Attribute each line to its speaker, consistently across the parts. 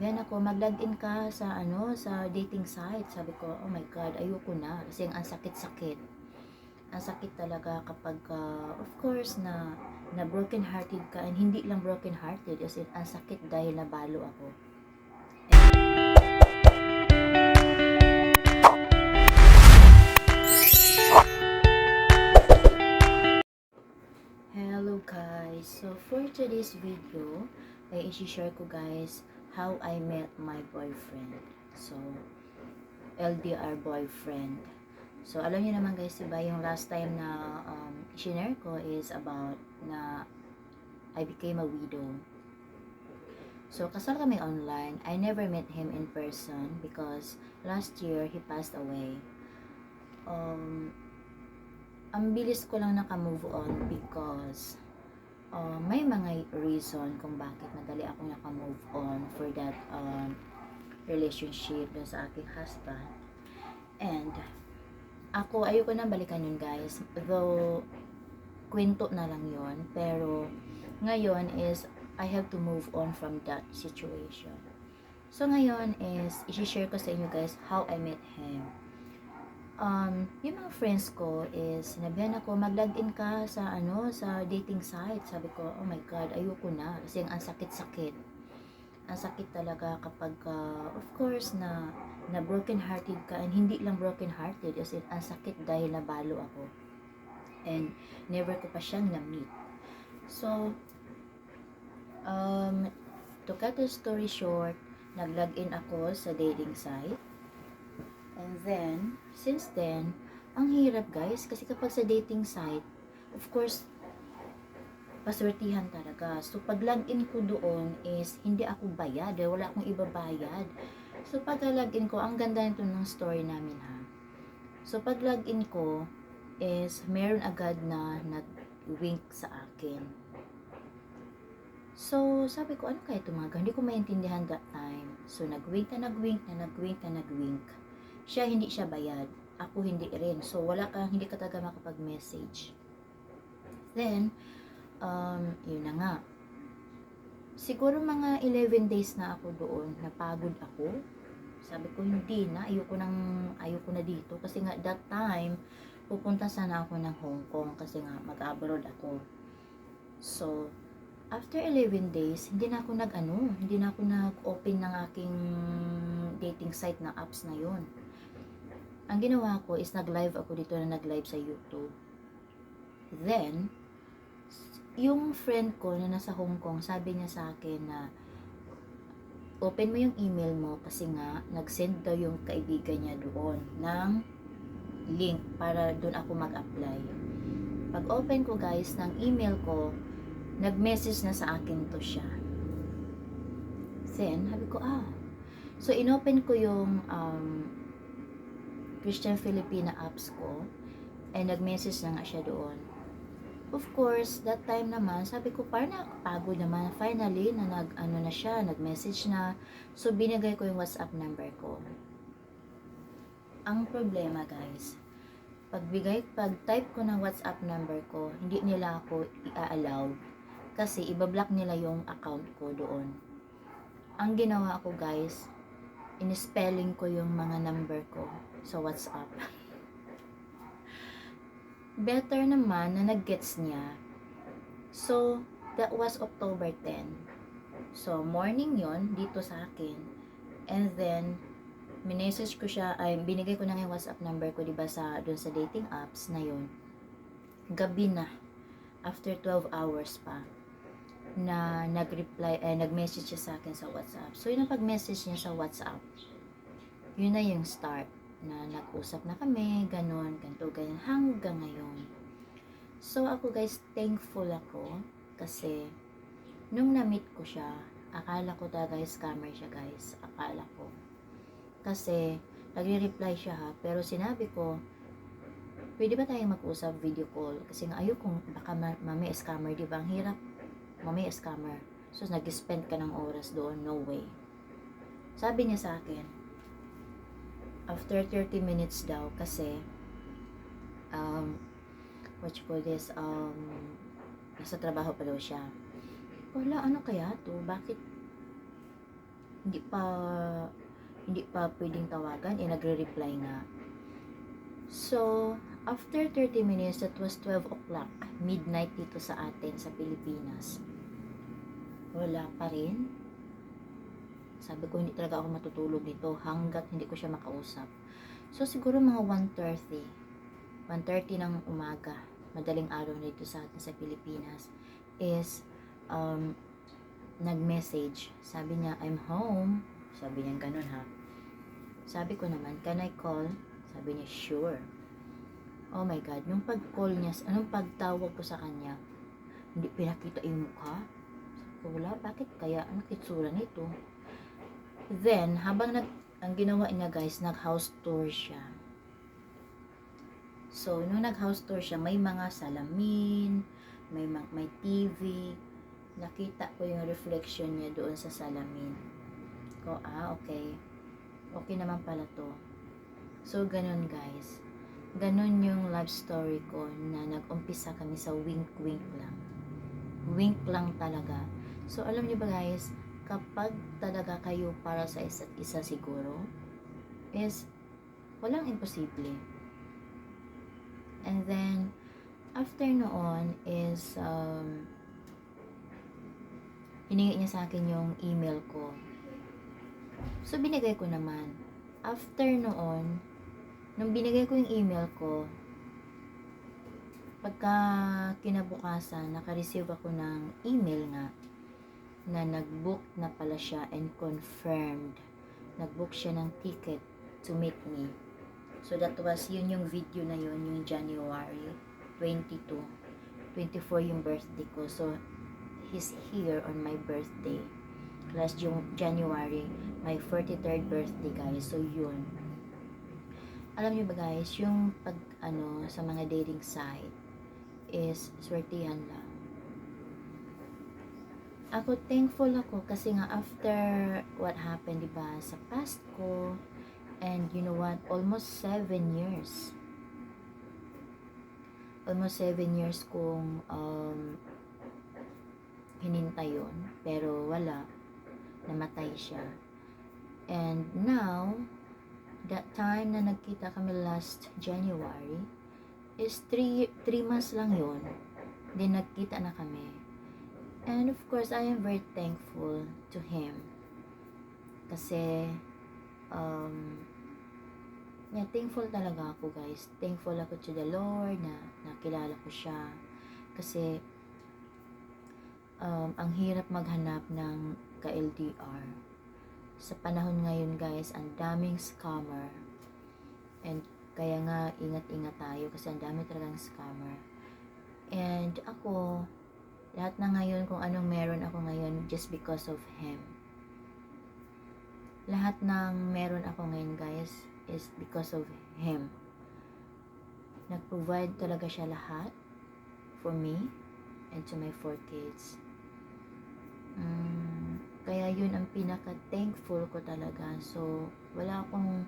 Speaker 1: Yan ako, mag-login ka sa sa dating site. Sabi ko, oh my God, ayoko na. Kasi ang sakit-sakit. Ang sakit talaga kapag, of course, na broken hearted ka. And hindi lang broken hearted. As in, ang sakit dahil nabalo ako. Hello guys! So for today's video, ay isi-share ko guys how I met my boyfriend. So, LDR boyfriend. So, alam niyo naman guys, diba, yung last time na i-share ko is about na I became a widow. So, kasal kami online. I never met him in person because last year he passed away. Ang bilis ko lang naka-move on because may mga reason kung bakit madali ako naka-move on for that relationship dun sa aking husband. And ako, ayoko na balikan yun guys. Though, kwento na lang yun. Pero, ngayon is, I have to move on from that situation. So, ngayon is, isi-share ko sa inyo guys how I met him. Yung mga friends ko is, sinabihan ako, mag-login ka sa sa dating site. Sabi ko, oh my God, ayoko na. Kasi ang sakit-sakit. Ang sakit talaga kapag, of course, na broken hearted ka. And hindi lang broken hearted. As in, ang sakit dahil nabalo ako. And never ko pa siyang na-meet. So, to cut the story short, nag-login ako sa dating site. And then, since then, ang hirap guys, kasi kapag sa dating site, of course, paswertihan talaga. So, pag login ko doon is, hindi ako bayad, wala akong ibabayad. So, pag login ko, ang ganda nito ng story namin ha. So, pag login ko, is, meron agad na nag-wink sa akin. So, sabi ko, ano kaya ito mga hindi ko maintindihan that time. So, nag-wink na nag-wink na nag-wink na nag-wink. Siya, hindi siya bayad. Ako, hindi rin. So, hindi ka talaga makapag-message. Then, yun na nga. Siguro mga 11 days na ako doon. Napagod ako. Sabi ko, hindi na. Ayoko na dito. Kasi nga, that time, pupunta sana ako ng Hong Kong. Kasi nga, mag-abroad ako. So, after 11 days, hindi na ako nag-open ng aking dating site na apps na yun. Ang ginawa ko is nag-live ako dito na nag-live sa YouTube. Then, yung friend ko na nasa Hong Kong, sabi niya sa akin na open mo yung email mo kasi nga nag-send daw yung kaibigan niya doon ng link para doon ako mag-apply. Pag open ko guys ng email ko, nag-message na sa akin to siya. Then, sabi ko, So, inopen ko yung Christian Filipina apps ko and nag-message na nga siya doon. Of course, that time naman, sabi ko, parang nakapagod naman. Finally, na nag-message na. So, binigay ko yung WhatsApp number ko. Ang problema, guys, pag type ko ng WhatsApp number ko, hindi nila ako i-allow kasi ibablock nila yung account ko doon. Ang ginawa ko, guys, in-spelling ko yung mga number ko sa WhatsApp. Better naman na nag-gets niya. So, that was October 10. So, morning yon dito sa akin. And then, minessage ko siya, binigay ko na yung WhatsApp number ko, diba, doon sa dating apps na yon. Gabi na, after 12 hours pa, na nag-message siya sa akin sa WhatsApp. So, yun ang pag-message niya sa WhatsApp. Yun na yung start na nag-usap na kami, ganun, hanggang ngayon. So, ako guys, thankful ako kasi nung na-meet ko siya, akala ko talaga scammer siya guys. Akala ko. Kasi, nagre-reply siya ha, pero sinabi ko, pwede ba tayong mag-usap video call? Kasi nga ayokong baka mamaya scammer, di ba? Ang hirap, mamaya scammer. So, nag-spend ka ng oras doon, no way. Sabi niya sa akin, after 30 minutes daw, kasi what you call this, nasa trabaho pa daw siya. Wala, ano kaya to? hindi pa hindi pa pwedeng tawagan, nagre-reply nga. So, after 30 minutes, that was 12 o'clock, midnight dito sa atin, sa Pilipinas. Wala pa rin. Sabi ko, hindi talaga ako matutulog dito hanggat hindi ko siya makausap. So, siguro mga 1:30. 1:30 ng umaga, madaling araw na dito sa atin sa Pilipinas, is nag-message. Sabi niya, I'm home. Sabi niya ganun ha. Sabi ko naman, can I call? Sabi niya, sure. Oh my God, nung pag-call niya, anong pagtawag ko sa kanya, hindi pinakita yung mukha. Sabi ko, wala, bakit kaya? Ano kitsura nito? Then, habang ang ginawa niya guys, nag-house tour siya. So, nung nag-house tour siya, may mga salamin, may TV. Nakita ko yung reflection niya doon sa salamin. Ko, okay. Okay naman pala to. So, ganun guys. Ganun yung love story ko na nag-umpisa kami sa wink-wink lang. Wink lang talaga. So, alam niyo ba guys, kapag talaga kayo para sa isa't isa siguro, is walang imposible. And then, after noon is, hiningi niya sa akin yung email ko. So, binigay ko naman. After noon, nung binigay ko yung email ko, pagka kinabukasan, naka-receive ako ng email nga, na nag-book na pala siya and confirmed. Nag-book siya ng ticket to meet me. So, that was, yun yung video na yun, yung January 22. 24 yung birthday ko. So, he's here on my birthday. Last January, my 43rd birthday, guys. So, yun. Alam niyo ba, guys, yung pag, sa mga dating site is swertihan lang. Ako, thankful ako kasi nga after what happened, diba, sa past ko, and you know what, almost 7 years. Almost 7 years kong hinintay yun, pero wala, namatay siya. And now, that time na nagkita kami last January, is 3 months lang yun, then nagkita na kami. And of course, I am very thankful to him. Kasi, thankful talaga ako guys. Thankful ako to the Lord na nakilala ko siya. Kasi, ang hirap maghanap ng ka-LDR. Sa panahon ngayon guys, ang daming scammer. And kaya nga, ingat-ingat tayo kasi ang dami talagang scammer. And ako, lahat na ngayon kung anong meron ako ngayon just because of him. Lahat ng meron ako ngayon guys is because of him. Nag-provide talaga siya lahat for me and to my 4 kids. Kaya yun ang pinaka-thankful ko talaga. So, wala akong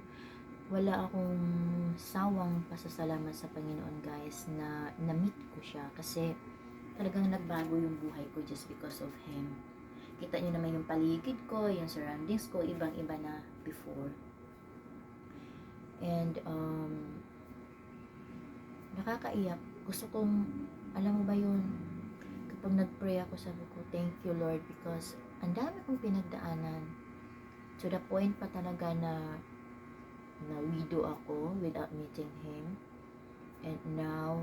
Speaker 1: sawang pasasalamat sa Panginoon guys na na-meet ko siya kasi talagang nagbago yung buhay ko just because of him. Kita nyo naman yung paligid ko, yung surroundings ko, ibang-iba na before. And, nakakaiyak. Gusto kong, alam mo ba yun, kapag nag-pray ako, sabi ko, thank you Lord, because ang dami kong pinagdaanan. To the point pa talaga na widow ako without meeting him. And now,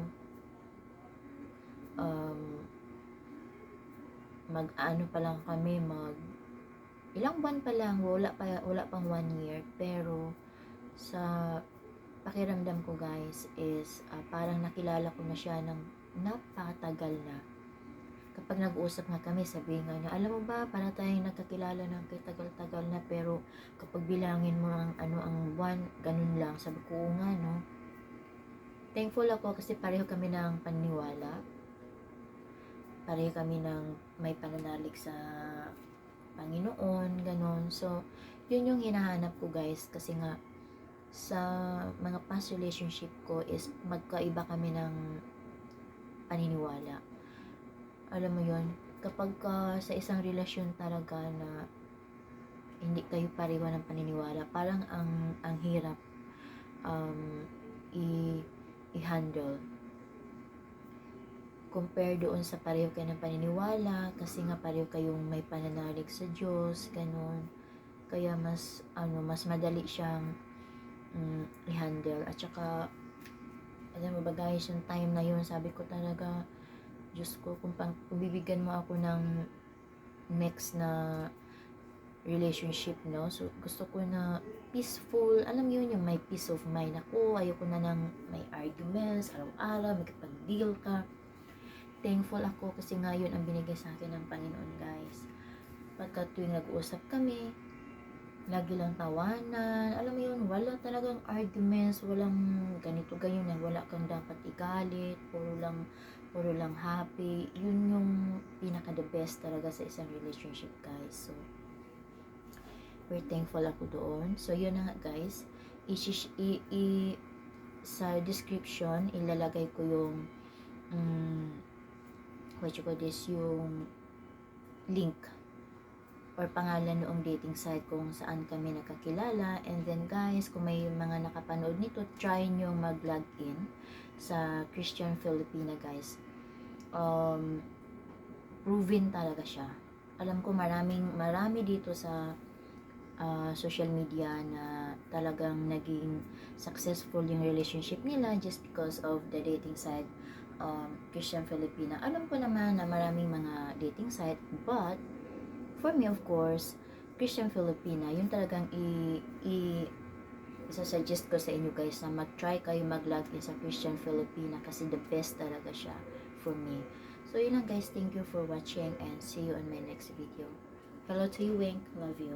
Speaker 1: mag-ano pa lang kami, ilang buwan pa lang, wala pang 1 year, pero sa pakiramdam ko guys is parang nakilala ko na siya ng napakatagal na. Kapag nag-uusap nga kami, sabihin nga niya, alam mo ba, para tayong nagkakilala ng tagal-tagal na, pero kapag bilangin mo ang buwan, ganun lang. Sabi ko, nga no. Thankful ako kasi pareho kami ng paniniwala. Pareho kami ng may pananalig sa Panginoon, ganon. So, yun yung hinahanap ko guys, kasi nga sa mga past relationship ko is magkaiba kami ng paniniwala. Alam mo yun, kapag sa isang relasyon talaga na hindi kayo pareho ng paniniwala, parang ang hirap i-handle compare doon sa pareho kayo ng paniniwala, kasi nga pareho kayong may pananalig sa Diyos, ganun. Kaya mas madali siyang i-handle. At saka, alam mo ba guys, yung time na yun, sabi ko talaga, Diyos ko, kung bibigyan mo ako ng next na relationship, no? So, gusto ko na peaceful, alam mo yun, yung may peace of mind ako, ayoko na ng may arguments, araw-araw, magkapag-deal ka. Thankful ako kasi nga yun ang binigay sa akin ng Panginoon, guys. Pagka tuwing nag-uusap kami, lagi lang tawanan, alam mo yun, wala talagang arguments, walang ganito ganyan, wala kang dapat igalit, puro lang happy. Yun yung pinaka the best talaga sa isang relationship, guys. So we're thankful ako doon. So yun na nga, guys, sa description ilalagay ko yung what you call this, yung link or pangalan noong dating site kung saan kami nakakilala. And then guys, kung may mga nakapanood nito, try nyo mag-log in sa Christian Filipina, guys. Proven talaga siya. Alam ko marami dito sa social media na talagang naging successful yung relationship nila just because of the dating site Christian Filipina. Alam ko naman na maraming mga dating site, but for me, of course, Christian Filipina, yun talagang isa-suggest ko sa inyo, guys, na mag-try kayo mag-log in sa Christian Filipina kasi the best talaga siya for me. So yun lang, guys, thank you for watching and see you on my next video. Hello to you, Wink, love you.